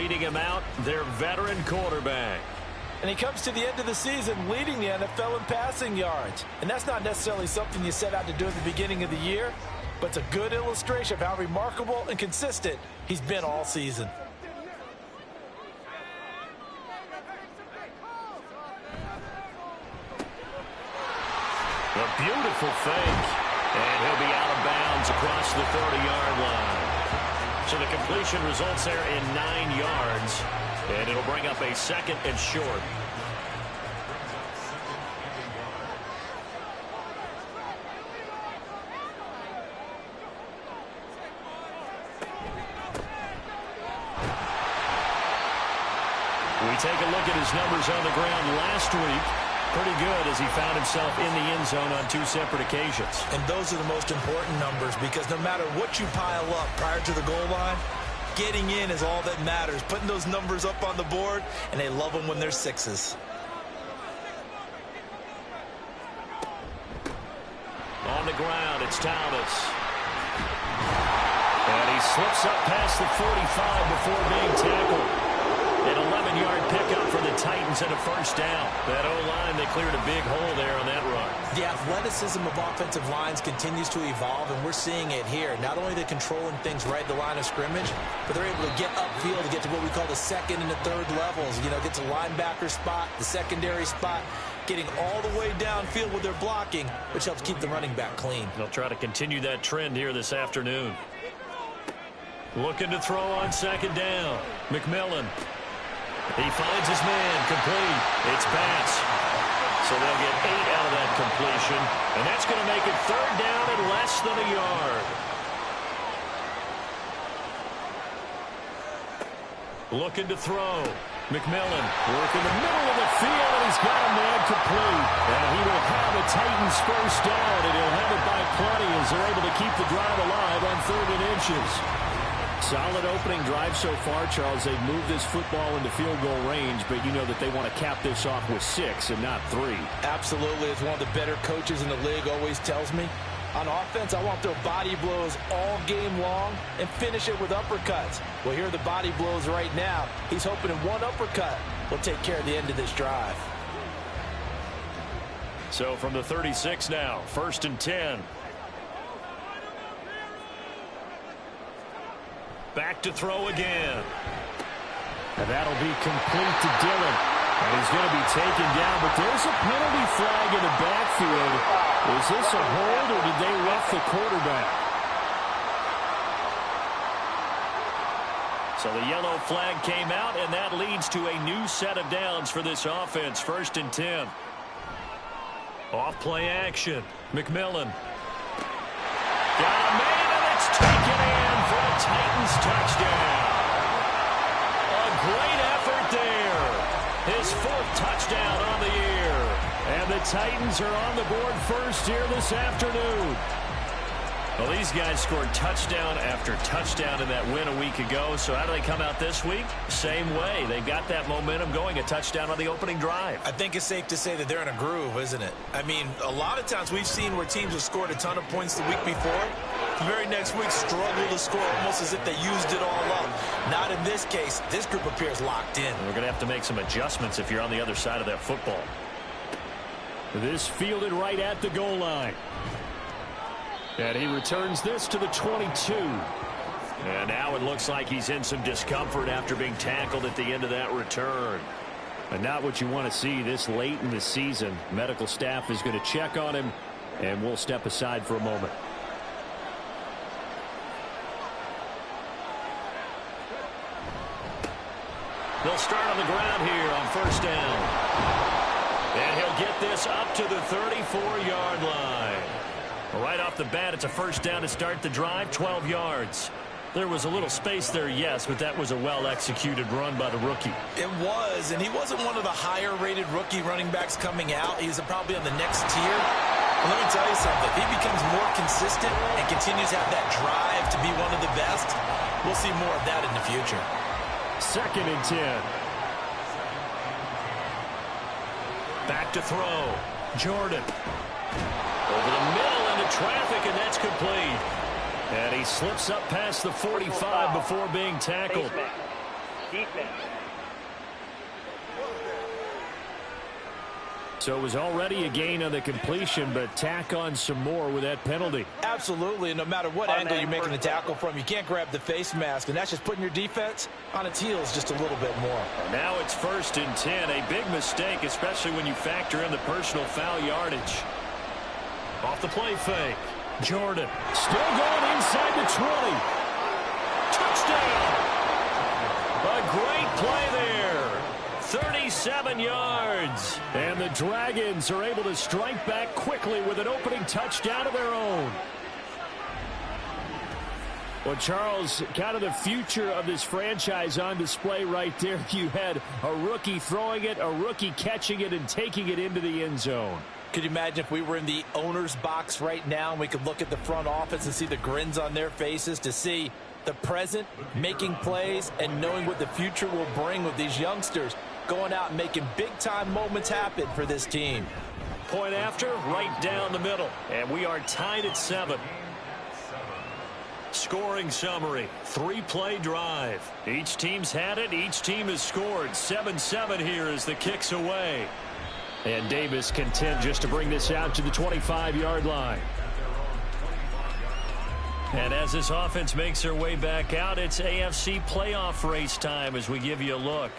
leading him out, their veteran quarterback. And he comes to the end of the season leading the NFL in passing yards. And that's not necessarily something you set out to do at the beginning of the year, but it's a good illustration of how remarkable and consistent he's been all season. A beautiful fake. And he'll be out of bounds across the 30-yard line. So the completion results there in 9 yards. And it'll bring up a 2nd and short. We take a look at his numbers on the ground last week. Pretty good as he found himself in the end zone on 2 separate occasions. And those are the most important numbers because no matter what you pile up prior to the goal line, getting in is all that matters. Putting those numbers up on the board, and they love them when they're 6s. On the ground, it's Thomas. And he slips up past the 45 before being tackled. An 11-yard pickup for the Titans and a 1st down. That O-line, they cleared a big hole there on that run. The athleticism of offensive lines continues to evolve, and we're seeing it here. Not only are they controlling things right at the line of scrimmage, but they're able to get upfield to get to what we call the 2nd and the 3rd levels. You know, get to linebacker spot, the secondary spot, getting all the way downfield with their blocking, which helps keep the running back clean. They'll try to continue that trend here this afternoon. Looking to throw on 2nd down. McMillan. He finds his man, complete. It's Bass. So they'll get 8 out of that completion. And that's going to make it 3rd down and less than a yard. Looking to throw. McMillan working the middle of the field, and he's got a man complete. And he will have a Titans 1st down, and he'll have it by plenty as they're able to keep the drive alive on 3rd and inches. Solid opening drive so far, Charles. They've moved this football into field goal range, but you know that they want to cap this off with 6 and not 3. Absolutely. As one of the better coaches in the league always tells me, on offense, I want their body blows all game long and finish it with uppercuts. Well, here are the body blows right now. He's hoping in one uppercut will take care of the end of this drive. So from the 36 now, 1st and 10. Back to throw again. And that'll be complete to Dillon. And he's going to be taken down, but there's a penalty flag in the backfield. Is this a hold, or did they rough the quarterback? So the yellow flag came out, and that leads to a new set of downs for this offense. 1st and 10. Off play action. McMillan. Got a man, and it's taken in for a Titans touchdown. A great effort there. His 4th touchdown on the year. And the Titans are on the board first here this afternoon. Well, these guys scored touchdown after touchdown in that win a week ago. So how do they come out this week? Same way. They got that momentum going, a touchdown on the opening drive. I think it's safe to say that they're in a groove, isn't it? I mean, a lot of times we've seen where teams have scored a ton of points the week before. The very next week struggle to score almost as if they used it all up. Not in this case. This group appears locked in. We're going to have to make some adjustments if you're on the other side of that football. This fielded right at the goal line. And he returns this to the 22. And now it looks like he's in some discomfort after being tackled at the end of that return. And not what you want to see this late in the season. Medical staff is going to check on him, and we'll step aside for a moment. They'll start on the ground here on 1st down. And he'll get this up to the 34-yard line. Right off the bat, it's a 1st down to start the drive, 12 yards. There was a little space there, yes, but that was a well-executed run by the rookie. It was, and he wasn't one of the higher-rated rookie running backs coming out. He's probably on the next tier. But let me tell you something. If he becomes more consistent and continues to have that drive to be one of the best, we'll see more of that in the future. 2nd and 10. Back to throw. Jordan. Over the middle into traffic, and that's complete. And he slips up past the 45 before being tackled. defense. So it was already a gain on the completion, but tack on some more with that penalty. Absolutely, and no matter what angle you're making the tackle from, you can't grab the face mask, and that's just putting your defense on its heels just a little bit more. Now it's 1st and 10, a big mistake, especially when you factor in the personal foul yardage. Off the play fake. Jordan still going inside the 20. Touchdown! A great play there. 37 yards. And the Dragons are able to strike back quickly with an opening touchdown of their own. Well, Charles, kind of the future of this franchise on display right there. You had a rookie throwing it, a rookie catching it, and taking it into the end zone. Could you imagine if we were in the owner's box right now and we could look at the front office and see the grins on their faces, to see the present making plays and knowing what the future will bring with these youngsters going out and making big-time moments happen for this team. Point after, right down the middle. And we are tied at 7. Scoring summary, 3-play drive. Each team's had it. Each team has scored. 7-7 here as the kick's away. And Davis content just to bring this out to the 25-yard line. And as this offense makes their way back out, it's AFC playoff race time as we give you a look.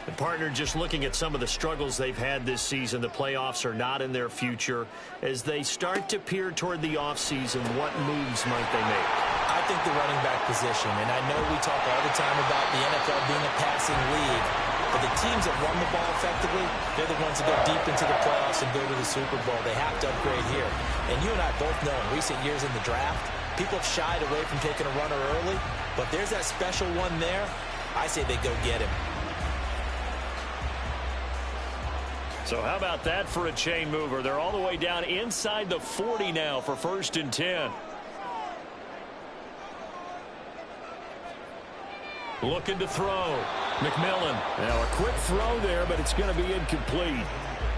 The partner, just looking at some of the struggles they've had this season, the playoffs are not in their future. As they start to peer toward the offseason, what moves might they make? I think the running back position, and I know we talk all the time about the NFL being a passing league, but the teams that run the ball effectively, they're the ones that go deep into the playoffs and go to the Super Bowl. They have to upgrade here. And you and I both know in recent years in the draft, people have shied away from taking a runner early, but there's that special one there. I say they go get him. So how about that for a chain mover? They're all the way down inside the 40 now for 1st and 10. Looking to throw. McMillan. Now a quick throw there, but it's going to be incomplete.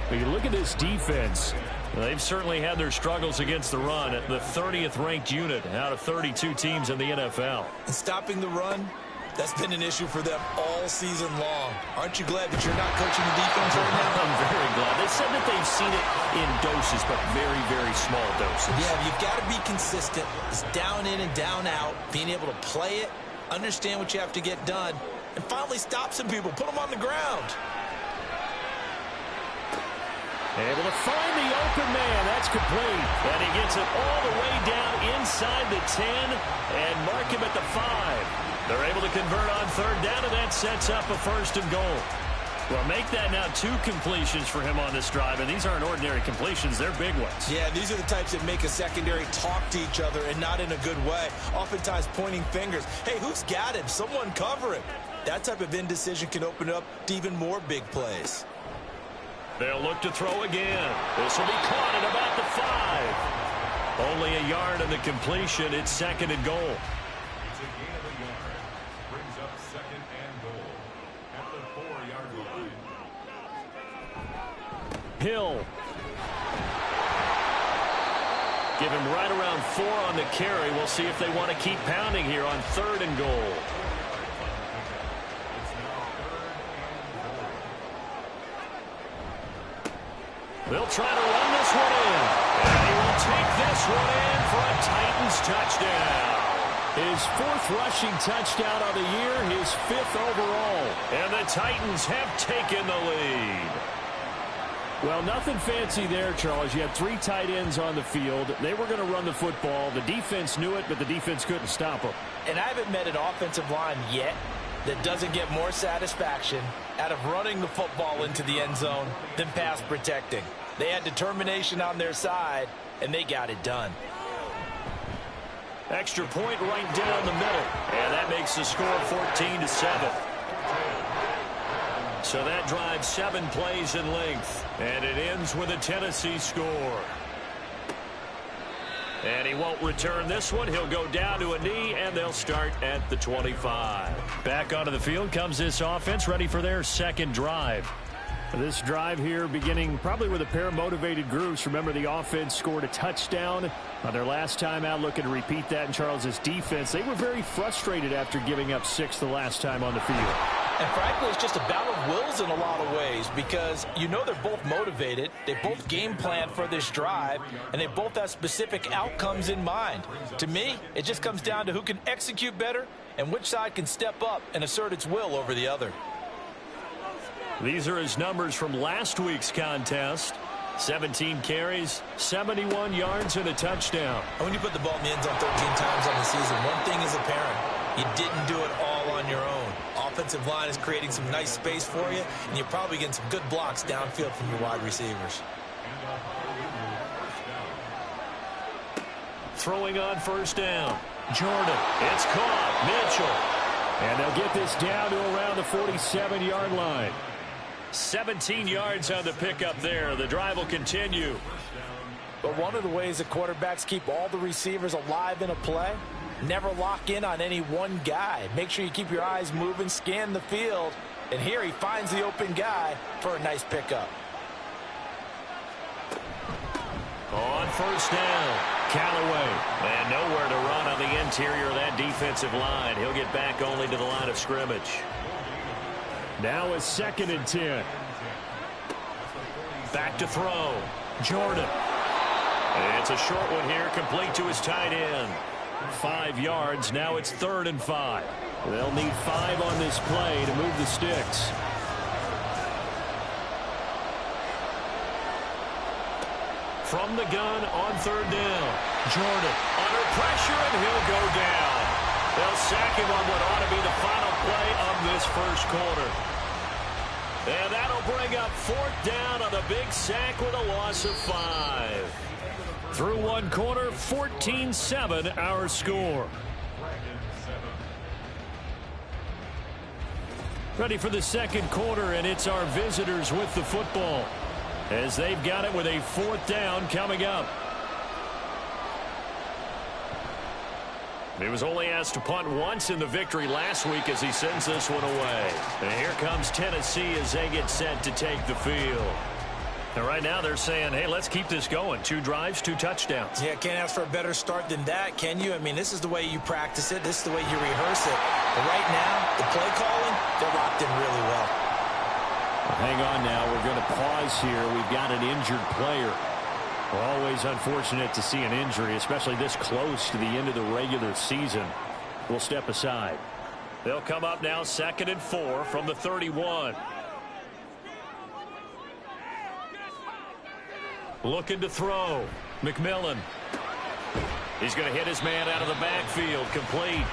But you look at this defense. They've certainly had their struggles against the run at the 30th ranked unit out of 32 teams in the NFL. And stopping the run, that's been an issue for them all season long. Aren't you glad that you're not coaching the defense right now? I'm very glad. They said that they've seen it in doses, but very, very small doses. Yeah, you've got to be consistent. It's down in and down out, being able to play it, understand what you have to get done, and finally stop some people, put them on the ground. Able to find the open man. That's complete. And he gets it all the way down inside the 10 and mark him at the 5. They're able to convert on 3rd down, and that sets up a 1st and goal. Well, make that now 2 completions for him on this drive, and these aren't ordinary completions. They're big ones. Yeah, these are the types that make a secondary talk to each other and not in a good way. Oftentimes pointing fingers. Hey, who's got him? Someone cover him. That type of indecision can open up to even more big plays. They'll look to throw again. This will be caught at about the 5. Only a yard on the completion. It's 2nd and goal. It's a gain of a yard. Brings up 2nd and goal at the 4-yard line. Hill. Give him right around 4 on the carry. We'll see if they want to keep pounding here on 3rd and goal. They'll try to run this one in. And he will take this one in for a Titans touchdown. His 4th rushing touchdown of the year, his 5th overall. And the Titans have taken the lead. Well, nothing fancy there, Charles. You had 3 tight ends on the field. They were going to run the football. The defense knew it, but the defense couldn't stop them. And I haven't met an offensive line yet that doesn't get more satisfaction out of running the football into the end zone than pass protecting. They had determination on their side, and they got it done. Extra point right down the middle. And that makes the score 14-7. So that drives 7 plays in length. And it ends with a Tennessee score. And he won't return this one. He'll go down to a knee, and they'll start at the 25. Back onto the field comes this offense, ready for their 2nd drive. This drive here beginning probably with a pair of motivated groups. Remember, the offense scored a touchdown on their last time out, looking to repeat that in Charles's defense. They were very frustrated after giving up 6 the last time on the field. And frankly, it's just a battle of wills in a lot of ways because you know they're both motivated. They both game plan for this drive, and they both have specific outcomes in mind. To me, it just comes down to who can execute better and which side can step up and assert its will over the other. These are his numbers from last week's contest. 17 carries, 71 yards, and a touchdown. And when you put the ball in the end zone 13 times on the season, one thing is apparent. You didn't do it all on your own. Offensive line is creating some nice space for you, and you're probably getting some good blocks downfield from your wide receivers. Throwing on first down. Jordan. It's caught. Mitchell. And they'll get this down to around the 47-yard line. 17 yards on the pickup there. The drive will continue. But one of the ways that quarterbacks keep all the receivers alive in a play, never lock in on any one guy. Make sure you keep your eyes moving, scan the field. And here he finds the open guy for a nice pickup. On first down, Callaway. And nowhere to run on the interior of that defensive line. He'll get back only to the line of scrimmage. Now a 2nd and 10. Back to throw. Jordan. It's a short one here, complete to his tight end. 5 yards. Now it's 3rd and 5. They'll need 5 on this play to move the sticks. From the gun on 3rd down. Jordan under pressure, and he'll go down. They'll sack him on what ought to be the final play of this first quarter. And that'll bring up 4th down on the big sack with a loss of 5. Through one quarter, 14-7 our score. Ready for the second quarter, and it's our visitors with the football as they've got it with a 4th down coming up. He was only asked to punt once in the victory last week as he sends this one away. And here comes Tennessee as they get set to take the field. And right now they're saying, hey, let's keep this going. 2 drives, 2 touchdowns. Yeah, can't ask for a better start than that, can you? I mean, this is the way you practice it. This is the way you rehearse it. But right now, the play calling, they're locked in really well. Hang on now. We're going to pause here. We've got an injured player. Always unfortunate to see an injury, especially this close to the end of the regular season. We'll step aside. They'll come up now 2nd and 4 from the 31. Looking to throw. McMillan. He's going to hit his man out of the backfield. Complete.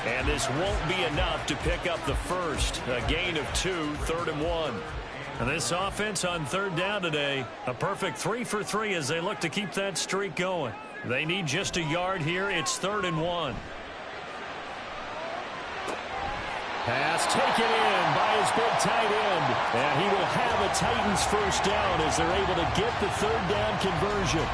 And this won't be enough to pick up the first. A gain of 2, 3rd and 1. And this offense on 3rd down today, a perfect 3 for 3 as they look to keep that streak going. They need just a yard here. It's 3rd and 1. Pass taken in by his big tight end. And he will have a Titans first down as they're able to get the 3rd down conversion.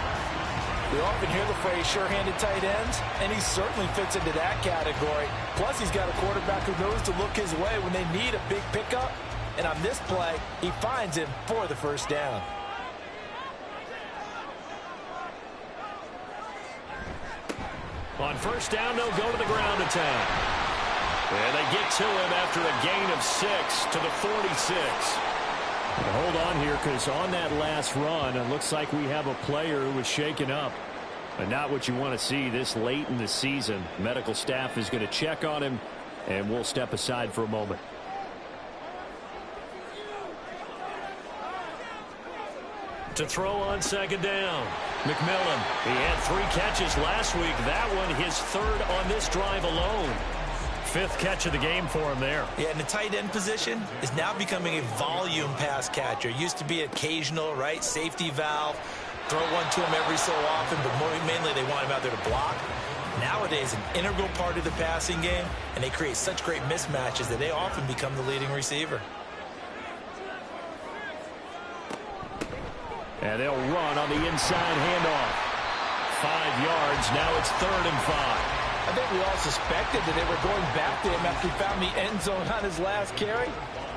We often hear the phrase sure-handed tight ends, and he certainly fits into that category. Plus, he's got a quarterback who knows to look his way when they need a big pickup. And on this play, he finds him for the first down. On first down, they'll go to the ground attack. And they get to him after a gain of 6 to the 46. Hold on here, because on that last run, it looks like we have a player who was shaken up. And not what you want to see this late in the season. Medical staff is going to check on him, and we'll step aside for a moment. To throw on 2nd down. McMillan. He had 3 catches last week. That one his 3rd on this drive alone. 5th catch of the game for him there. Yeah, and the tight end position is now becoming a volume pass catcher. Used to be occasional, right? Safety valve. Throw one to him every so often, but mainly they want him out there to block. Nowadays, an integral part of the passing game, and they create such great mismatches that they often become the leading receiver. And they'll run on the inside handoff. 5 yards. Now it's 3rd and 5. I think we all suspected that they were going back to him after he found the end zone on his last carry,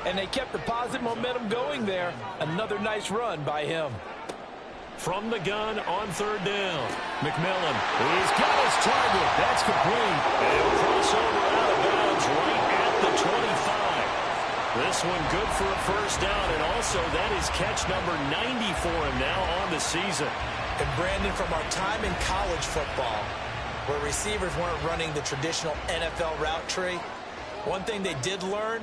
and they kept the positive momentum going there. Another nice run by him. From the gun on third down, McMillan. He's got his target. That's complete. And he'll cross over out of bounds right at the 25. This one good for a first down, and also that is catch number 90 for him now on the season. And Brandon, from our time in college football, where receivers weren't running the traditional NFL route tree, one thing they did learn,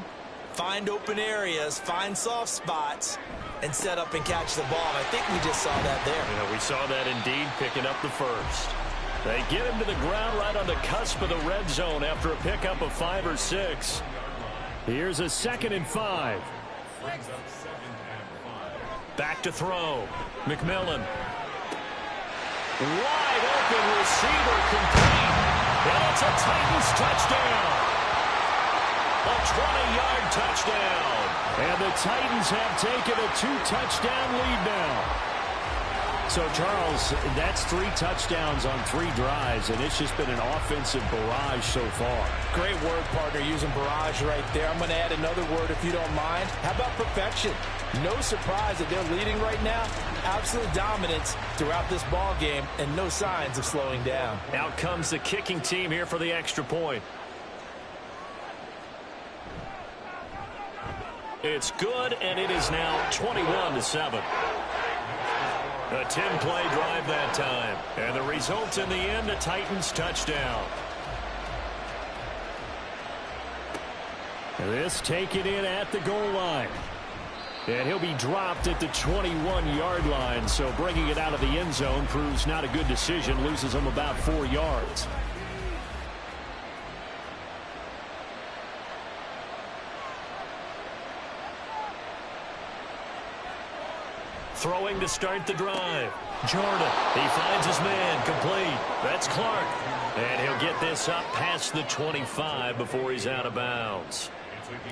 find open areas, find soft spots, and set up and catch the ball. I think we just saw that there. Yeah, we saw that indeed, picking up the first. They get him to the ground right on the cusp of the red zone after a pickup of 5 or 6. Here's a 2nd and 5. Back to throw. McMillan. Wide open receiver complete. And it's a Titans touchdown. A 20-yard touchdown. And the Titans have taken a 2-touchdown lead now. So, Charles, that's 3 touchdowns on 3 drives, and it's just been an offensive barrage so far. Great word, partner, using barrage right there. I'm going to add another word if you don't mind. How about perfection? No surprise that they're leading right now. Absolute dominance throughout this ball game, and no signs of slowing down. Out comes the kicking team here for the extra point. It's good, and it is now 21-7. A 10-play drive that time. And the result in the end, a Titans touchdown. This taken in at the goal line. And he'll be dropped at the 21-yard line. So bringing it out of the end zone proves not a good decision. Loses him about 4 yards. Throwing to start the drive. Jordan, he finds his man, complete. That's Clark. And he'll get this up past the 25 before he's out of bounds.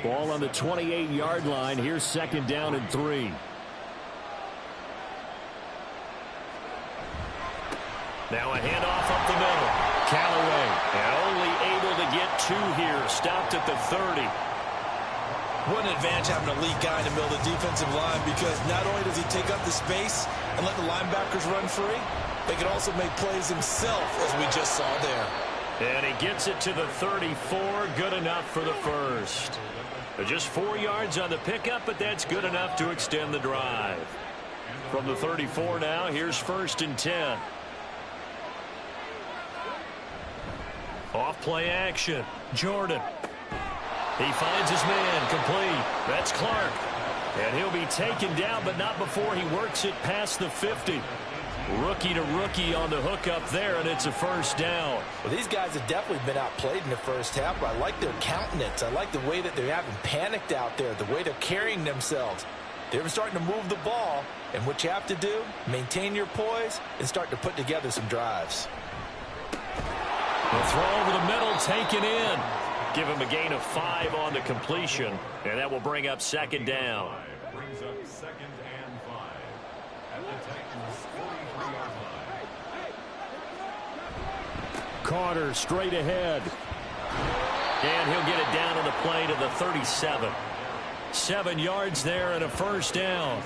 Ball on the 28-yard line. Here's 2nd down and 3. Now a handoff up the middle. Callaway, and only able to get 2 here. Stopped at the 30. What an advantage having a elite guy in the middle of the defensive line, because not only does he take up the space and let the linebackers run free, they can also make plays himself, as we just saw there. And he gets it to the 34. Good enough for the first. Just 4 yards on the pickup, but that's good enough to extend the drive. From the 34 now, here's 1st and 10. Off play action. Jordan. He finds his man, complete. That's Clark. And he'll be taken down, but not before he works it past the 50. Rookie to rookie on the hook up there, and it's a first down. Well, these guys have definitely been outplayed in the first half, but I like their countenance. I like the way that they haven't panicked out there, the way they're carrying themselves. They're starting to move the ball, and what you have to do, maintain your poise and start to put together some drives. The throw over the middle, taken in. Give him a gain of 5 on the completion, and that will bring up 2nd down. Brings up 2nd and 5 at the Titans' 43-yard line. Carter straight ahead. And he'll get it down on the play to the 37. 7 yards there and a first down.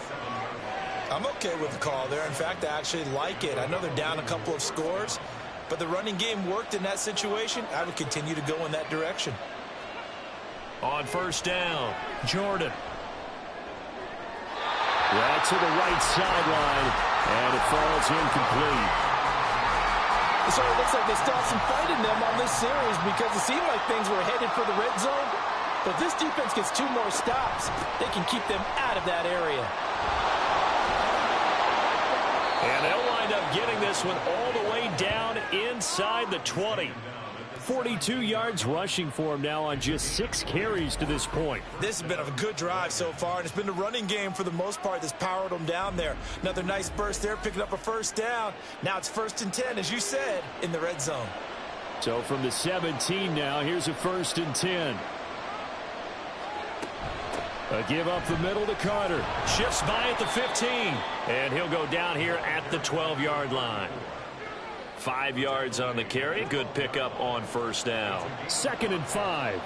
I'm okay with the call there. In fact, I actually like it. I know they're down a couple of scores, but the running game worked in that situation. I would continue to go in that direction. On first down, Jordan. Right to the right sideline, and it falls incomplete. So it looks like they still have some fight in them on this series, because it seemed like things were headed for the red zone. But this defense gets 2 more stops. They can keep them out of that area. And they'll wind up getting this one all the way down inside the 20. 42 yards rushing for him now on just 6 carries to this point. This has been a good drive so far, and it's been the running game for the most part that's powered them down there. Another nice burst there, picking up a first down. Now it's 1st and 10, as you said, in the red zone. So from the 17 now, here's a 1st and 10. A give up the middle to Carter. Shifts by at the 15. And he'll go down here at the 12-yard line. 5 yards on the carry. Good pickup on first down. 2nd and 5.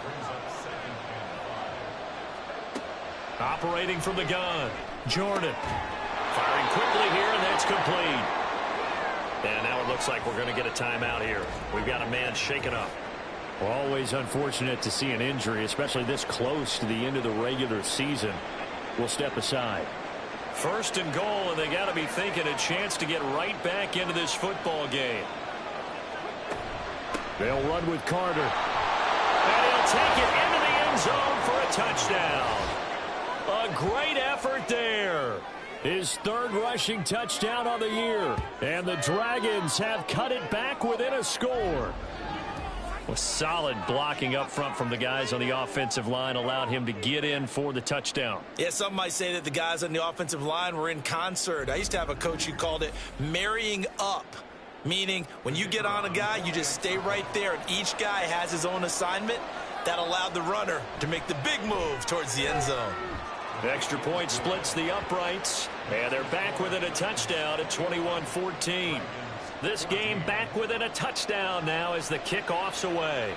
Operating from the gun, Jordan. Firing quickly here, and that's complete. And now it looks like we're going to get a timeout here. We've got a man shaken up. Well, always unfortunate to see an injury, especially this close to the end of the regular season. We'll step aside. 1st and goal, and they got to be thinking a chance to get right back into this football game. They'll run with Carter. And he'll take it into the end zone for a touchdown. A great effort there. His 3rd rushing touchdown on the year. And the Dragons have cut it back within a score. Well, solid blocking up front from the guys on the offensive line allowed him to get in for the touchdown. Yeah, some might say that the guys on the offensive line were in concert. I used to have a coach who called it marrying up, meaning when you get on a guy, you just stay right there, and each guy has his own assignment. That allowed the runner to make the big move towards the end zone. The extra point splits the uprights, and they're back within a touchdown at 21-14. This game back within a touchdown now as the kickoff's away.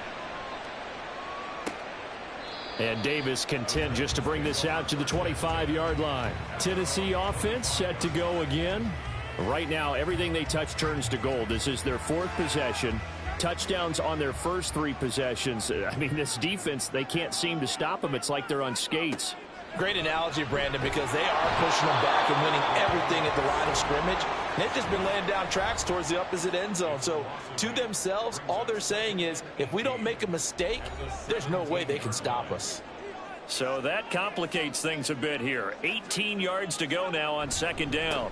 And Davis content just to bring this out to the 25-yard line. Tennessee offense set to go again. Right now, everything they touch turns to gold. This is their 4th possession. Touchdowns on their first 3 possessions. I mean, this defense, they can't seem to stop them. It's like they're on skates. Great analogy, Brandon, because they are pushing them back and winning everything at the line of scrimmage. And they've just been laying down tracks towards the opposite end zone. So to themselves, all they're saying is, if we don't make a mistake, there's no way they can stop us. So that complicates things a bit here. 18 yards to go now on 2nd down.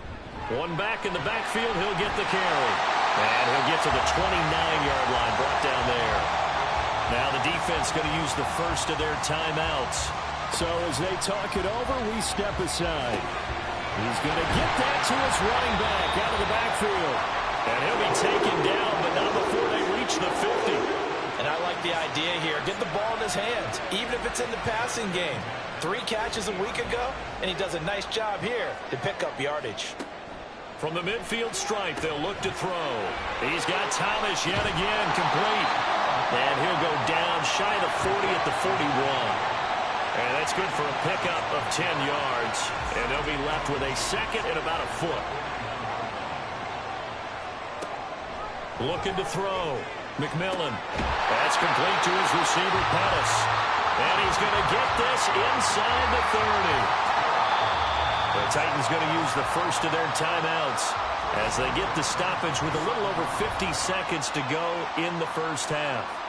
One back in the backfield, he'll get the carry. And he'll get to the 29-yard line, brought down there. Now the defense going to use the first of their timeouts. So as they talk it over, we step aside. He's going to get that to his running back out of the backfield. And he'll be taken down, but not before they reach the 50. And I like the idea here. Get the ball in his hands, even if it's in the passing game. 3 catches a week ago, and he does a nice job here to pick up yardage. From the midfield stripe, they'll look to throw. He's got Thomas yet again, complete. And he'll go down shy of the 40 at the 41. And that's good for a pickup of 10 yards. And they'll be left with a 2nd and about a foot. Looking to throw. McMillan. That's complete to his receiver, Pettis. And he's going to get this inside the 30. The Titans going to use the first of their timeouts as they get the stoppage with a little over 50 seconds to go in the first half.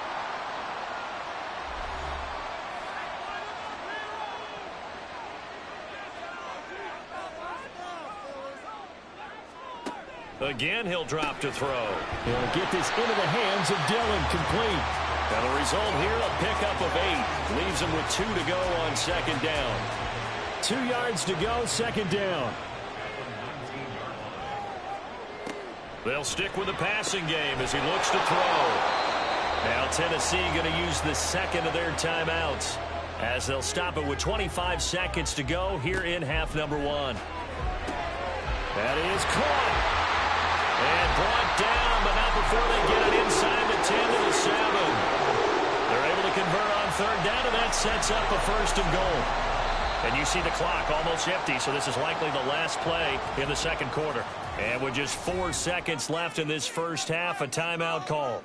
Again, he'll drop to throw. He'll get this into the hands of Dillon, complete. And the result here, a pickup of 8. Leaves him with 2 to go on 2nd down. 2 yards to go, 2nd down. They'll stick with the passing game as he looks to throw. Now Tennessee going to use the 2nd of their timeouts as they'll stop it with 25 seconds to go here in half number 1. That is caught. And brought down, but not before they get it inside the 10 to the 7. They're able to convert on 3rd down, and that sets up a 1st and goal. And you see the clock almost empty, so this is likely the last play in the 2nd quarter. And with just 4 seconds left in this first half, a timeout call.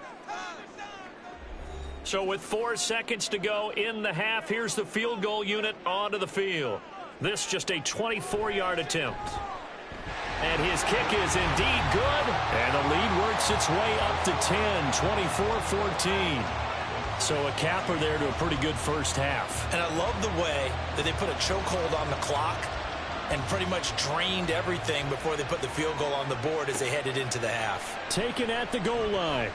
So with 4 seconds to go in the half, here's the field goal unit onto the field. This just a 24-yard attempt. And his kick is indeed good. And the lead works its way up to 10, 24-14. So a capper there to a pretty good first half. And I love the way that they put a chokehold on the clock and pretty much drained everything before they put the field goal on the board as they headed into the half. Taken at the goal line.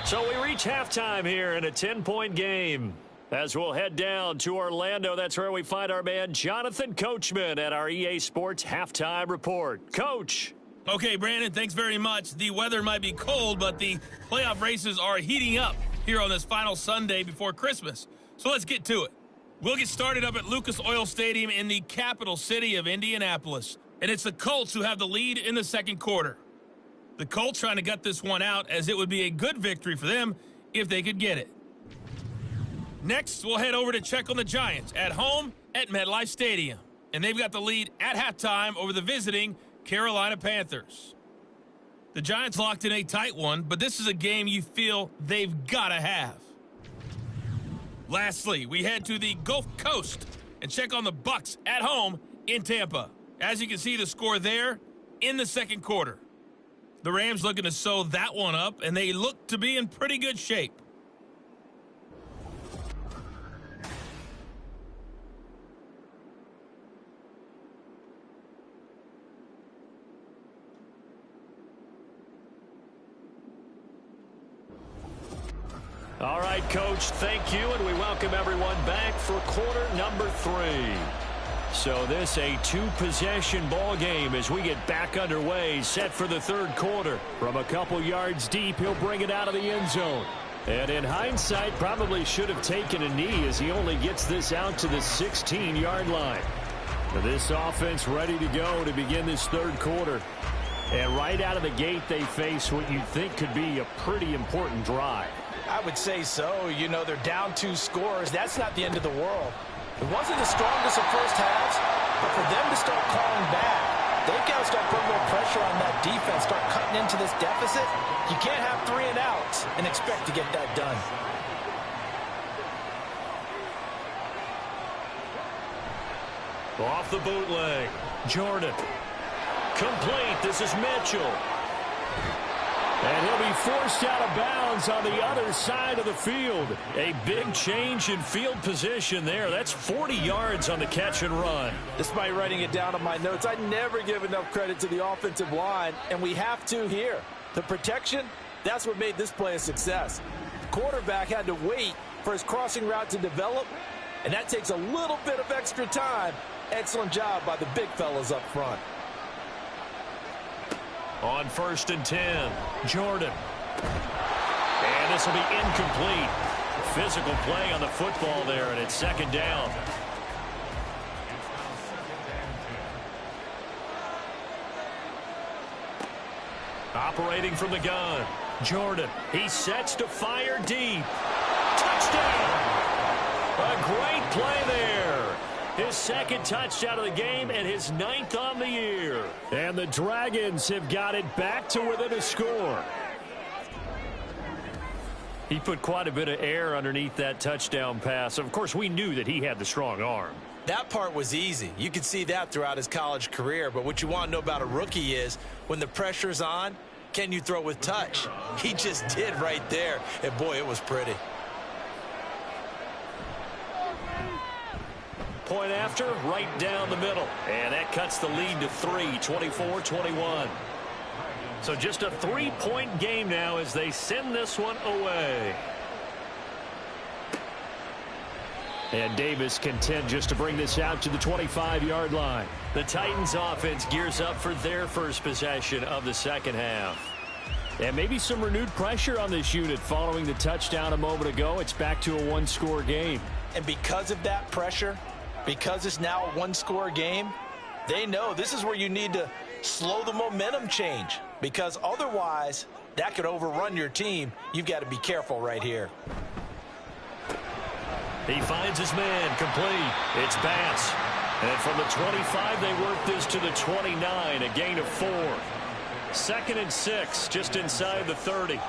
So we reach halftime here in a 10-point game. As we'll head down to Orlando, that's where we find our man Jonathan Coachman at our EA Sports Halftime Report. Coach. Okay, Brandon, thanks very much. The weather might be cold, but the playoff races are heating up here on this final Sunday before Christmas. So let's get to it. We'll get started up at Lucas Oil Stadium in the capital city of Indianapolis. And it's the Colts who have the lead in the second quarter. The Colts trying to gut this one out, as it would be a good victory for them if they could get it. Next, we'll head over to check on the Giants at home at MetLife Stadium. And they've got the lead at halftime over the visiting Carolina Panthers. The Giants locked in a tight one, but this is a game you feel they've got to have. Lastly, we head to the Gulf Coast and check on the Bucs at home in Tampa. As you can see, the score there in the second quarter. The Rams looking to sew that one up, and they look to be in pretty good shape. All right, Coach, thank you, and we welcome everyone back for quarter number 3. So this a two-possession ball game as we get back underway, set for the third quarter. From a couple yards deep, he'll bring it out of the end zone. And in hindsight, probably should have taken a knee as he only gets this out to the 16-yard line. This offense ready to go to begin this third quarter. And right out of the gate, they face what you'd think could be a pretty important drive. I would say so. You know, they're down 2 scores. That's not the end of the world. It wasn't the strongest of first halves, but for them to start calling back, they've got to start putting more pressure on that defense, start cutting into this deficit. You can't have 3 and outs and expect to get that done. Off the bootleg. Jordan. Complete. This is Mitchell. And he'll be forced out of bounds on the other side of the field. A big change in field position there. That's 40 yards on the catch and run. Despite writing it down on my notes, I never give enough credit to the offensive line, and we have to here. The protection, that's what made this play a success. The quarterback had to wait for his crossing route to develop, and that takes a little bit of extra time. Excellent job by the big fellas up front. On 1st and 10, Jordan. And this will be incomplete. Physical play on the football there, and it's second down. Operating from the gun, Jordan. He sets to fire deep. Touchdown! A great play there. His second touchdown of the game and his 9th on the year. And the Dragons have got it back to within a score. He put quite a bit of air underneath that touchdown pass. Of course, we knew that he had the strong arm. That part was easy. You could see that throughout his college career. But what you want to know about a rookie is when the pressure's on, can you throw with touch? He just did right there. And, boy, it was pretty. Point after, right down the middle. And that cuts the lead to 3, 24-21. So just a 3-point game now as they send this one away. And Davis content just to bring this out to the 25-yard line. The Titans offense gears up for their first possession of the second half. And maybe some renewed pressure on this unit following the touchdown a moment ago. It's back to a 1-score game. And because of that pressure, because it's now a 1-score game, they know this is where you need to slow the momentum change, because otherwise that could overrun your team. You've got to be careful right here. He finds his man, complete. It's Bass. And from the 25, they work this to the 29, a gain of 4. 2nd and 6, just inside the 30.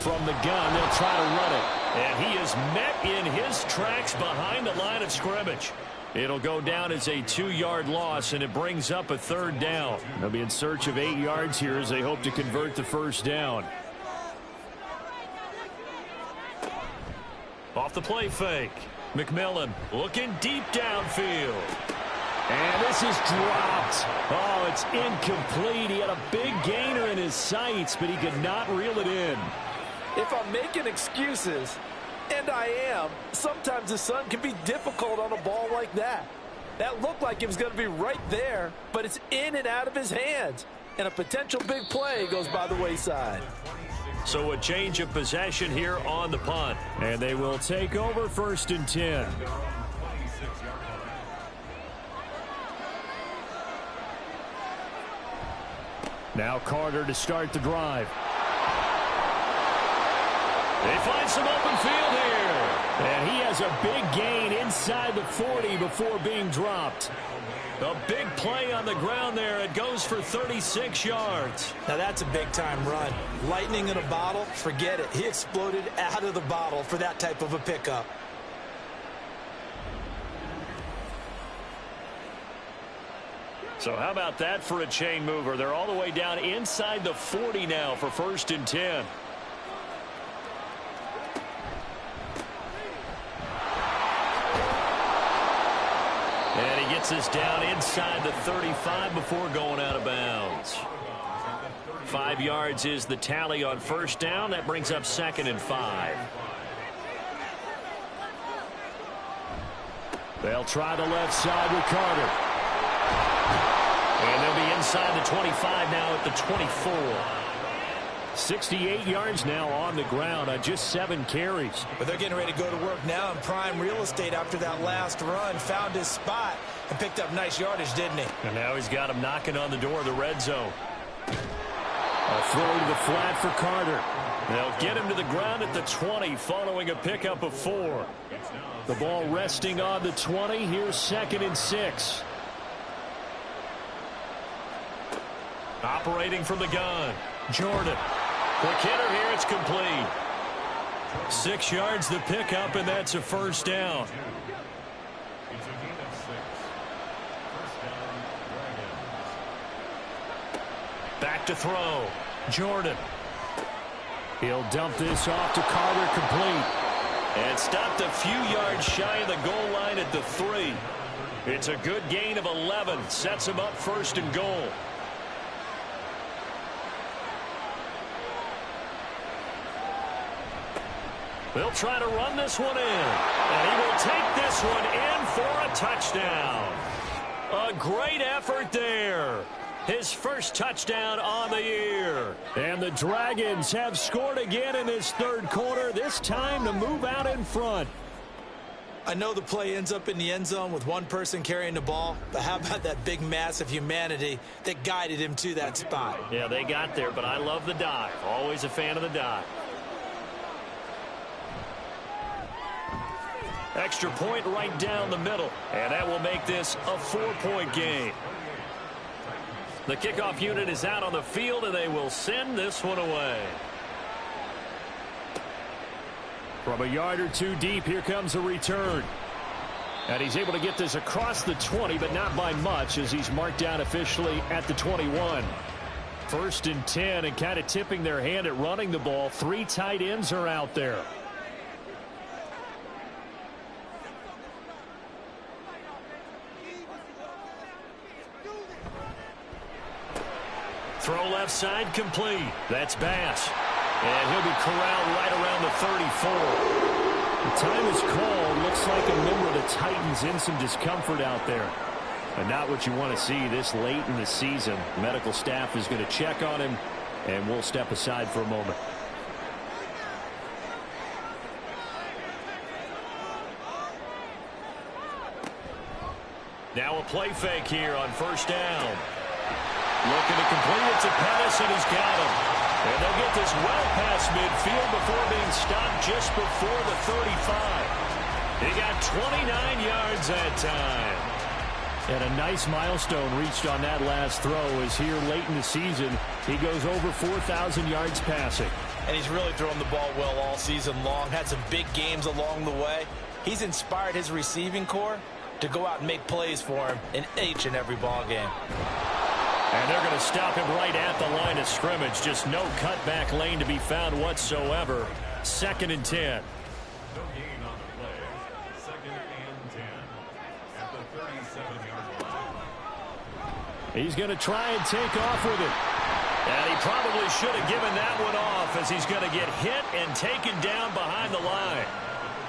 From the gun, they'll try to run it. And he is met in his tracks behind the line of scrimmage. It'll go down as a 2-yard loss, and it brings up a 3rd down. They'll be in search of 8 yards here as they hope to convert the first down. Off the play fake. McMillan looking deep downfield. And this is dropped. Oh, it's incomplete. He had a big gainer in his sights, but he could not reel it in. If I'm making excuses, and I am, sometimes the sun can be difficult on a ball like that. That looked like it was going to be right there, but it's in and out of his hands. And a potential big play goes by the wayside. So a change of possession here on the punt. And they will take over 1st and 10. Now Carter to start the drive. They find some open field here. And he has a big gain inside the 40 before being dropped. A big play on the ground there. It goes for 36 yards. Now that's a big-time run. Lightning in a bottle, forget it. He exploded out of the bottle for that type of a pickup. So how about that for a chain mover? They're all the way down inside the 40 now for 1st and 10. And he gets us down inside the 35 before going out of bounds. 5 yards is the tally on 1st down. That brings up 2nd and 5. They'll try the left side with Carter. And they'll be inside the 25 now at the 24. 68 yards now on the ground on just 7 carries. But they're getting ready to go to work now in prime real estate after that last run. Found his spot and picked up nice yardage, didn't he? And now he's got him knocking on the door of the red zone. A throw to the flat for Carter. They'll get him to the ground at the 20 following a pickup of 4. The ball resting on the 20. Here's 2nd and 6. Operating from the gun. Jordan. Quick hitter here. It's complete. 6 yards the pickup, and that's a 1st down. Back to throw. Jordan. He'll dump this off to Carter, complete. And stopped a few yards shy of the goal line at the 3. It's a good gain of 11. Sets him up 1st and goal. They'll try to run this one in. And he will take this one in for a touchdown. A great effort there. His first touchdown on the year. And the Dragons have scored again in this 3rd quarter, this time to move out in front. I know the play ends up in the end zone with one person carrying the ball, but how about that big mass of humanity that guided him to that spot? Yeah, they got there, but I love the dive. Always a fan of the dive. Extra point right down the middle, and that will make this a 4-point game. The kickoff unit is out on the field, and they will send this one away. From a yard or 2 deep, here comes a return. And he's able to get this across the 20, but not by much, as he's marked down officially at the 21. 1st and 10, and kind of tipping their hand at running the ball. 3 tight ends are out there. Throw left side complete. That's Bass. And he'll be corralled right around the 34. The time is called. Looks like a member of the Titans in some discomfort out there. And not what you want to see this late in the season. Medical staff is going to check on him, and we'll step aside for a moment. Now a play fake here on 1st down. Looking to complete it to Pettis, and he's got him. And they'll get this well past midfield before being stopped just before the 35. He got 29 yards that time. And a nice milestone reached on that last throw, as here late in the season, he goes over 4,000 yards passing. And he's really thrown the ball well all season long. Had some big games along the way. He's inspired his receiving corps to go out and make plays for him in each and every ball game. And they're going to stop him right at the line of scrimmage. Just no cutback lane to be found whatsoever. 2nd and 10. No gain on the play. 2nd and 10 at the 37-yard line. He's going to try and take off with it. And he probably should have given that one off, as he's going to get hit and taken down behind the line.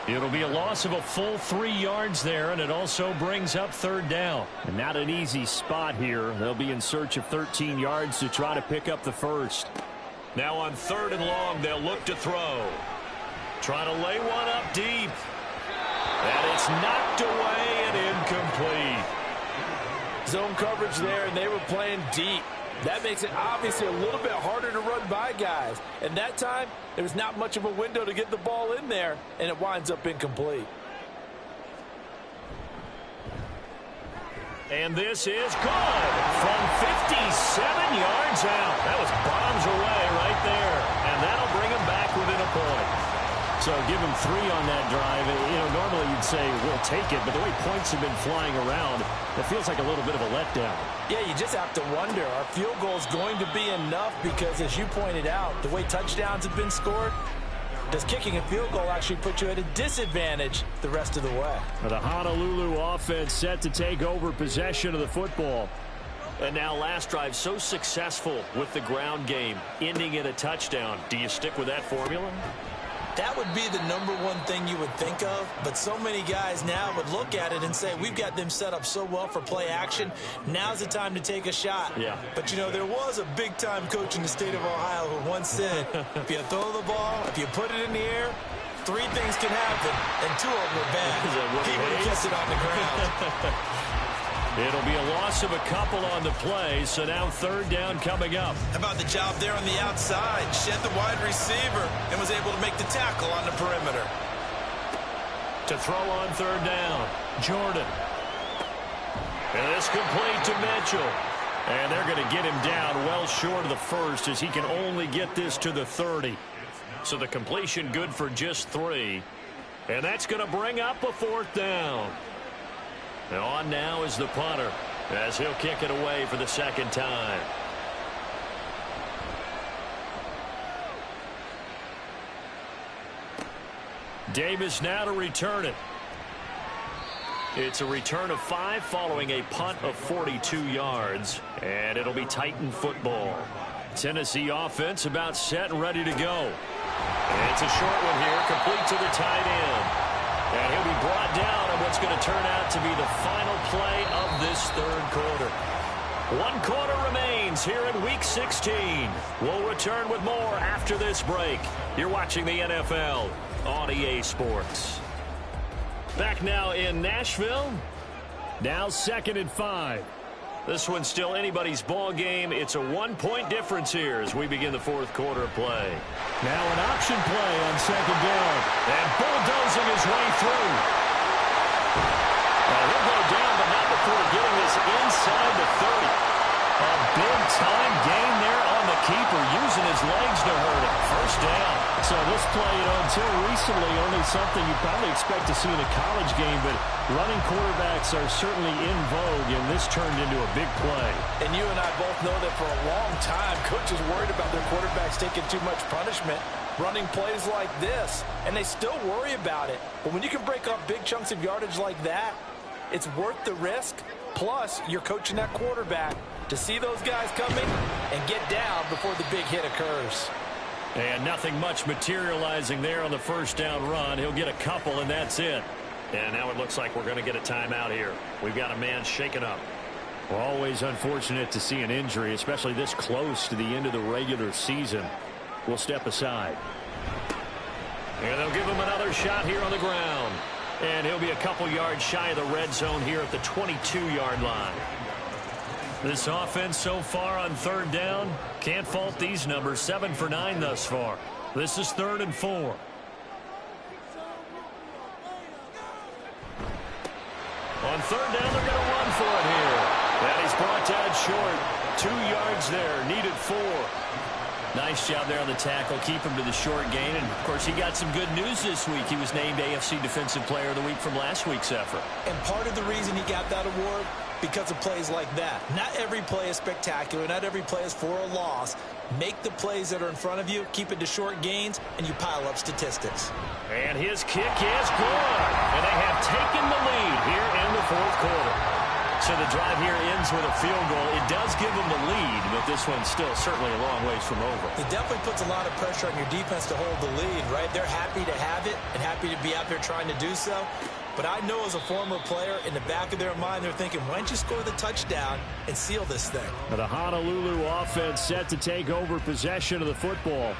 It'll be a loss of a full 3 yards there, and it also brings up 3rd down. And not an easy spot here. They'll be in search of 13 yards to try to pick up the first. Now on 3rd and long, they'll look to throw. Trying to lay one up deep. And it's knocked away and incomplete. Zone coverage there, and they were playing deep. That makes it obviously a little bit harder to run by guys. And that time, there was not much of a window to get the ball in there, and it winds up incomplete. And this is good from 57 yards out. That was bombs away right there. And that'll bring him back within a point. So give him 3 on that drive. You know, normally you'd say we'll take it, but the way points have been flying around, it feels like a little bit of a letdown. Yeah, you just have to wonder, are field goals going to be enough? Because as you pointed out, the way touchdowns have been scored, does kicking a field goal actually put you at a disadvantage the rest of the way? The Honolulu offense set to take over possession of the football. And now last drive so successful with the ground game, ending in a touchdown. Do you stick with that formula? That would be the #1 thing you would think of, but so many guys now would look at it and say, we've got them set up so well for play action, now's the time to take a shot. Yeah. But, you know, there was a big-time coach in the state of Ohio who once said, if you throw the ball, if you put it in the air, 3 things can happen, and 2 of them were bad. He would have kept it on the ground. It'll be a loss of a couple on the play, so now 3rd down coming up. How about the job there on the outside? Shed the wide receiver and was able to make the tackle on the perimeter. To throw on 3rd down, Jordan. And this complete to Mitchell. And they're going to get him down well short of the 1st as he can only get this to the 30. So the completion good for just 3. And that's going to bring up a 4th down. And on now is the punter as he'll kick it away for the 2nd time. Davis now to return it. It's a return of 5 following a punt of 42 yards. And it'll be Titan football. Tennessee offense about set and ready to go. And it's a short one here, complete to the tight end. And he'll be brought down on what's going to turn out to be the final play of this 3rd quarter. 1 quarter remains here in Week 16. We'll return with more after this break. You're watching the NFL on EA Sports. Back now in Nashville. Now 2nd and 5. This one's still anybody's ball game. It's a 1-point difference here as we begin the 4th quarter of play. Now an option play on 2nd down. And bulldozing his way through. Well, he'll go down, but not before getting this inside the 30. A big-time gain there on the keeper, using his legs to hurt him. 1st down. So this play, until recently, only something you probably expect to see in a college game, but running quarterbacks are certainly in vogue, and this turned into a big play. And you and I both know that for a long time, coaches worried about their quarterbacks taking too much punishment, running plays like this, and they still worry about it. But when you can break up big chunks of yardage like that, it's worth the risk. Plus, you're coaching that quarterback to see those guys coming and get down before the big hit occurs. And nothing much materializing there on the 1st down run. He'll get a couple, and that's it. And now it looks like we're going to get a timeout here. We've got a man shaken up. Well, always unfortunate to see an injury, especially this close to the end of the regular season. We'll step aside. And they'll give him another shot here on the ground. And he'll be a couple yards shy of the red zone here at the 22-yard line. This offense so far on 3rd down, can't fault these numbers. 7 for 9 thus far. This is 3rd and 4. On 3rd down, they're going to run for it here. And he's brought down short. 2 yards there, needed 4. Nice job there on the tackle. Keep him to the short gain. And, of course, he got some good news this week. He was named AFC Defensive Player of the Week from last week's effort. And part of the reason he got that award, because of plays like that. Not every play is spectacular. Not every play is for a loss. Make the plays that are in front of you, keep it to short gains, and you pile up statistics. And his kick is good. And they have taken the lead here in the 4th quarter. So the drive here ends with a field goal. It does give them the lead, but this one's still certainly a long ways from over. It definitely puts a lot of pressure on your defense to hold the lead, right? They're happy to have it and happy to be out there trying to do so. But I know as a former player, in the back of their mind, they're thinking, why don't you score the touchdown and seal this thing? The Honolulu offense set to take over possession of the football.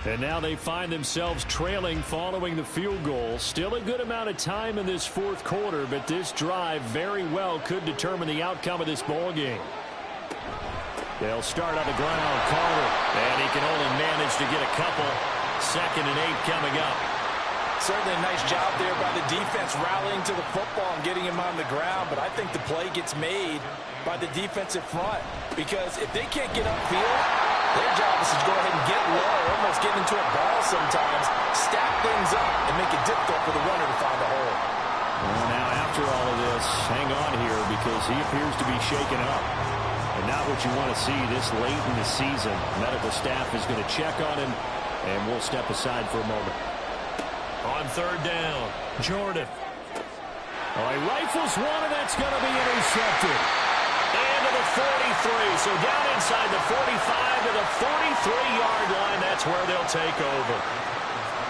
And now they find themselves trailing following the field goal. Still a good amount of time in this fourth quarter, but this drive very well could determine the outcome of this ball game. They'll start on the ground. Carter. And he can only manage to get a couple. 2nd and 8 coming up. Certainly a nice job there by the defense rallying to the football and getting him on the ground. But I think the play gets made by the defensive front. Because if they can't get upfield, their job is to go ahead and get low, almost get into a ball sometimes, stack things up, and make it difficult for the runner to find a hole. Well, now after all of this, hang on here because he appears to be shaken up. And not what you want to see this late in the season. Medical staff is going to check on him, and we'll step aside for a moment. On 3rd down, Jordan. Oh, he rifles one, and that's going to be intercepted. And to the 43, so down inside the 45 to the 43-yard line. That's where they'll take over.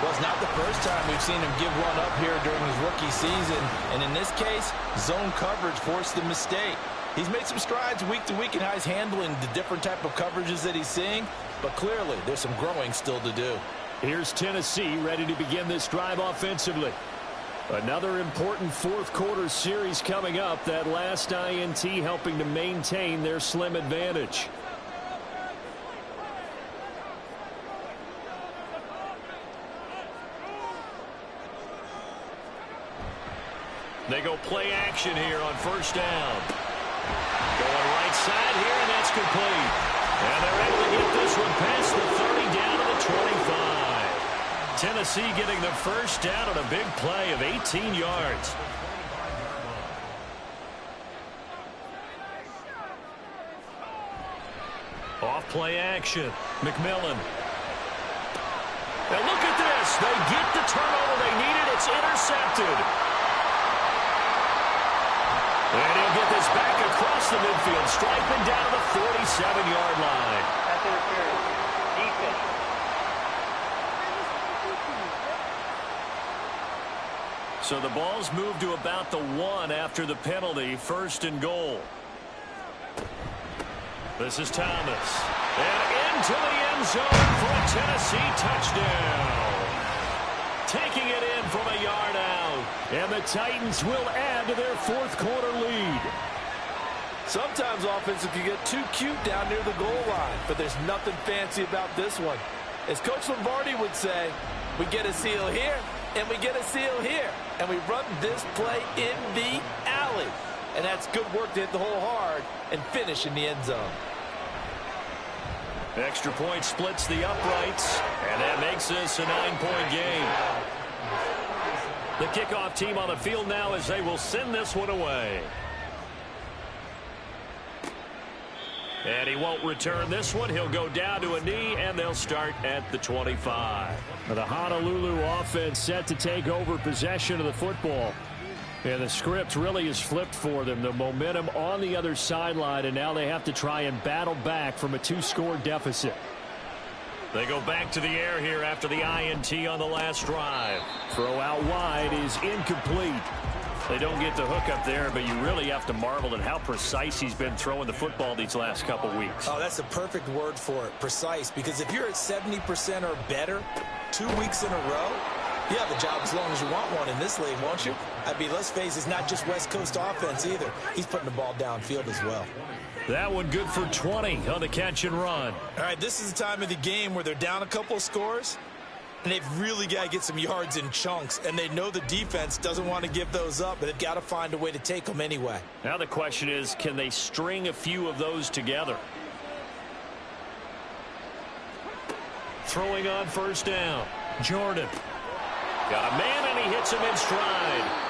Well, it's not the first time we've seen him give one up here during his rookie season. And in this case, zone coverage forced the mistake. He's made some strides week to week in how he's handling the different type of coverages that he's seeing. But clearly, there's some growing still to do. Here's Tennessee ready to begin this drive offensively. Another important fourth quarter series coming up. That last INT helping to maintain their slim advantage. They go play action here on 1st down. Going right side here, and that's complete. And they're able to get this one past the 30 down to the 25. Tennessee getting the 1st down on a big play of 18 yards. Off play action. McMillan. And look at this. They get the turnover they needed. It's intercepted. And he'll get this back across the midfield, striping down to the 47-yard line. That's interference. Defense. So the ball's moved to about the 1 after the penalty. 1st and goal. This is Thomas. And into the end zone for a Tennessee touchdown. Taking it in from a yard out. And the Titans will add to their fourth quarter lead. Sometimes offensive can get too cute down near the goal line, but there's nothing fancy about this one. As Coach Lombardi would say, we get a seal here, and we get a seal here, and we run this play in the alley. And that's good work to hit the hole hard and finish in the end zone. Extra point splits the uprights, and that makes this a 9-point game. The kickoff team on the field now as they will send this one away. And he won't return this one. He'll go down to a knee, and they'll start at the 25. The Honolulu offense set to take over possession of the football. And the script really is flipped for them. The momentum on the other sideline, and now they have to try and battle back from a 2-score deficit. They go back to the air here after the INT on the last drive. Throw out wide is incomplete. They don't get the hook up there, but you really have to marvel at how precise he's been throwing the football these last couple weeks. Oh, that's a perfect word for it, precise, because if you're at 70% or better 2 weeks in a row, you have a job as long as you want one in this league, won't you? I mean, let's face it, it's not just West Coast offense either. He's putting the ball downfield as well. That one good for 20 on the catch and run. All right, this is the time of the game where they're down a couple of scores, and they've really got to get some yards in chunks, and they know the defense doesn't want to give those up, but they've got to find a way to take them anyway. Now the question is, can they string a few of those together? Throwing on 1st down. Jordan. Got a man, and he hits him in stride.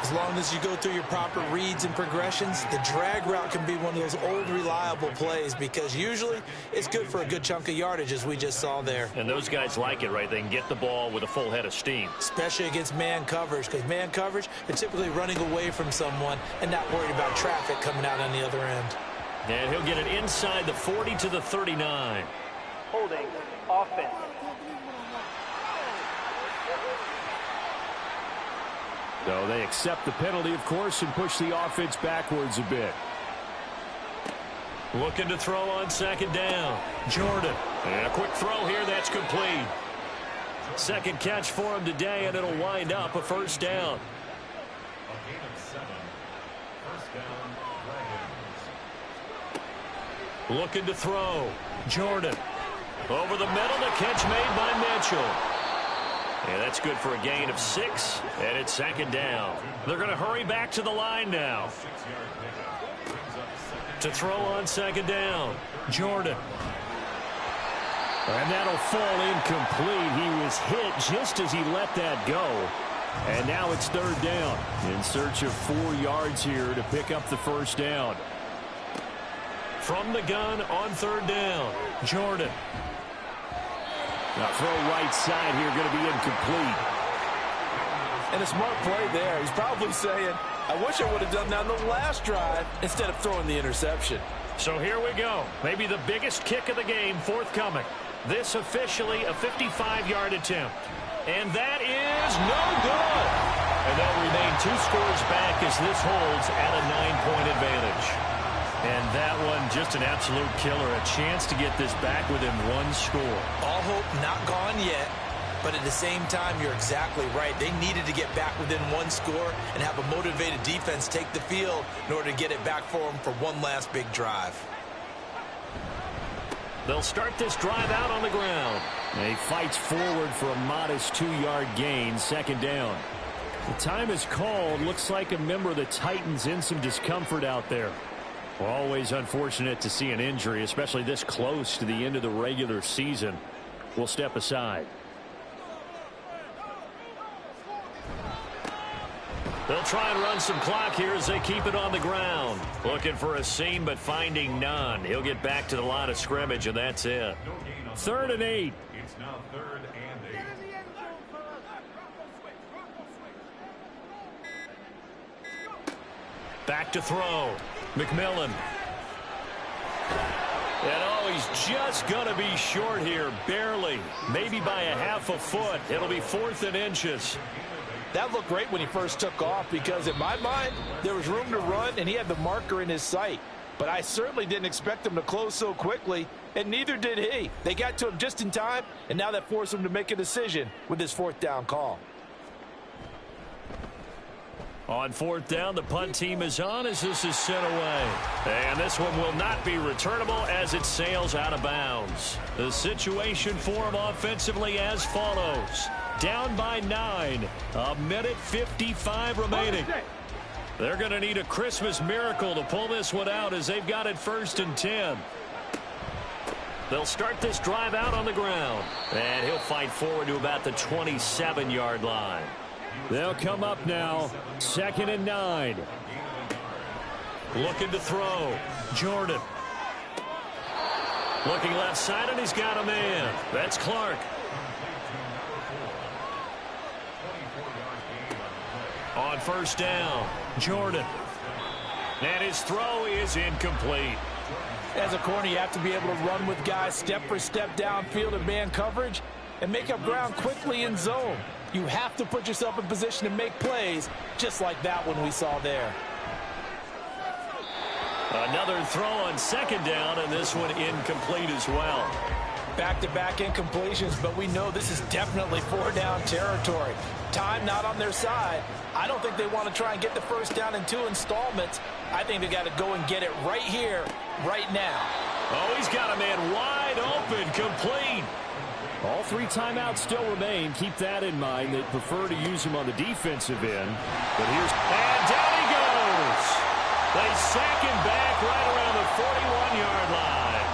As long as you go through your proper reads and progressions, the drag route can be one of those old reliable plays because usually it's good for a good chunk of yardage, as we just saw there. And those guys like it, right? They can get the ball with a full head of steam. Especially against man coverage, because man coverage, they're typically running away from someone and not worried about traffic coming out on the other end. And he'll get it inside the 40 to the 39. Holding. Offense. So they accept the penalty, of course, and push the offense backwards a bit. Looking to throw on second down. Jordan. And a quick throw here. That's complete. Second catch for him today, and it'll wind up a first down. A gain of 7. First down, Dragons. Looking to throw. Jordan. Over the middle, the catch made by Mitchell. Yeah, that's good for a gain of 6, and it's second down. They're going to hurry back to the line now. 6-yard pickup. Brings up second. To throw on second down. Jordan. And that'll fall incomplete. He was hit just as he let that go. And now it's third down. In search of 4 yards here to pick up the first down. From the gun on third down. Jordan. Now throw right side here, going to be incomplete. And a smart play there. He's probably saying, I wish I would have done that on the last drive instead of throwing the interception. So here we go. Maybe the biggest kick of the game forthcoming. This officially a 55-yard attempt. And that is no good. And they'll remain 2 scores back as this holds at a 9-point advantage. And that one just an absolute killer. A chance to get this back within 1 score. All hope not gone yet. But at the same time, you're exactly right. They needed to get back within 1 score and have a motivated defense take the field in order to get it back for them for one last big drive. They'll start this drive out on the ground. He fights forward for a modest 2-yard gain, second down. The time is called. Looks like a member of the Titans in some discomfort out there. Always unfortunate to see an injury, especially this close to the end of the regular season. We'll step aside. They'll try and run some clock here as they keep it on the ground. Looking for a seam, but finding none. He'll get back to the line of scrimmage, and that's it. No gain on 3rd and 8. It's now 3rd and 8. Back to throw. McMillan. And oh, he's just going to be short here, barely. Maybe by a half a foot. It'll be 4th and inches. That looked great when he first took off because, in my mind, there was room to run and he had the marker in his sight. But I certainly didn't expect him to close so quickly, and neither did he. They got to him just in time, and now that forced him to make a decision with his 4th down call. On 4th down, the punt team is on as this is sent away. And this one will not be returnable as it sails out of bounds. The situation for him offensively as follows. Down by 9. 1:55 remaining. They're going to need a Christmas miracle to pull this one out as they've got it 1st and 10. They'll start this drive out on the ground. And he'll fight forward to about the 27-yard line. They'll come up now. 2nd and 9. Looking to throw. Jordan. Looking left side, and he's got a man. That's Clark. On 1st down, Jordan. And his throw is incomplete. As a corner, you have to be able to run with guys step for step downfield in man coverage and make up ground quickly in zone. You have to put yourself in position to make plays, just like that one we saw there. Another throw on 2nd down, and this one incomplete as well. Back-to-back incompletions, but we know this is definitely 4-down territory. Time not on their side. I don't think they want to try and get the 1st down in 2 installments. I think they got to go and get it right here, right now. Oh, he's got a man wide open, complete. All 3 timeouts still remain. Keep that in mind. They prefer to use him on the defensive end. But here's... And down he goes. They sack him back right around the 41-yard line.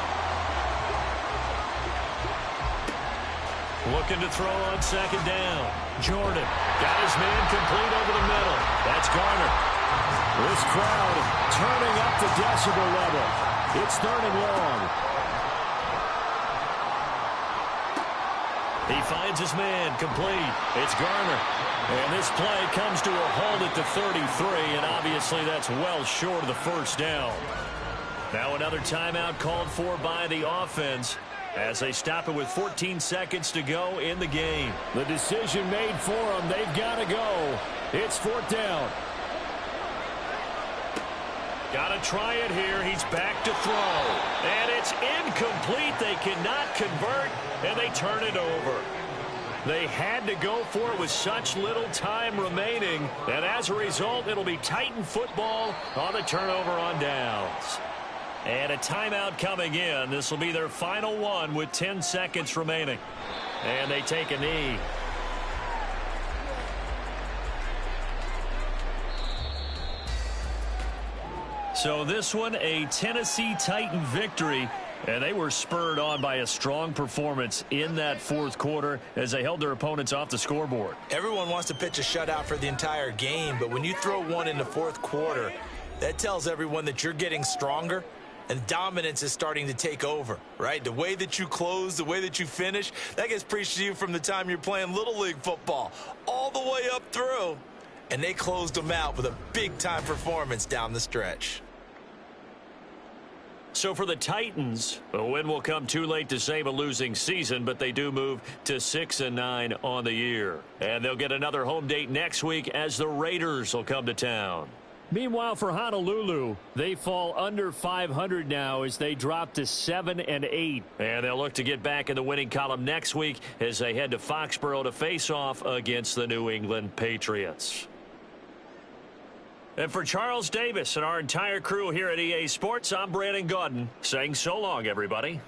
Looking to throw on 2nd down. Jordan got his man complete over the middle. That's Garner. This crowd turning up the decibel level. It's 3rd and long. He finds his man complete. It's Garner. And this play comes to a halt at the 33, and obviously that's well short of the 1st down. Now another timeout called for by the offense as they stop it with 14 seconds to go in the game. The decision made for them. They've got to go. It's fourth down. Got to try it here. He's back to throw. And it's incomplete. They cannot convert, and they turn it over. They had to go for it with such little time remaining. And as a result, it'll be Titan football on the turnover on downs. And a timeout coming in. This will be their final one with 10 seconds remaining. And they take a knee. So this one, a Tennessee Titan victory. And they were spurred on by a strong performance in that fourth quarter as they held their opponents off the scoreboard. Everyone wants to pitch a shutout for the entire game, but when you throw one in the fourth quarter, that tells everyone that you're getting stronger and dominance is starting to take over, right? The way that you close, the way that you finish, that gets preached to you from the time you're playing Little League football all the way up through. And they closed them out with a big-time performance down the stretch. So for the Titans, a win will come too late to save a losing season, but they do move to 6-9 on the year. And they'll get another home date next week as the Raiders will come to town. Meanwhile, for Honolulu, they fall under 500 now as they drop to 7-8. And they'll look to get back in the winning column next week as they head to Foxborough to face off against the New England Patriots. And for Charles Davis and our entire crew here at EA Sports, I'm Brandon Gaudin saying so long, everybody.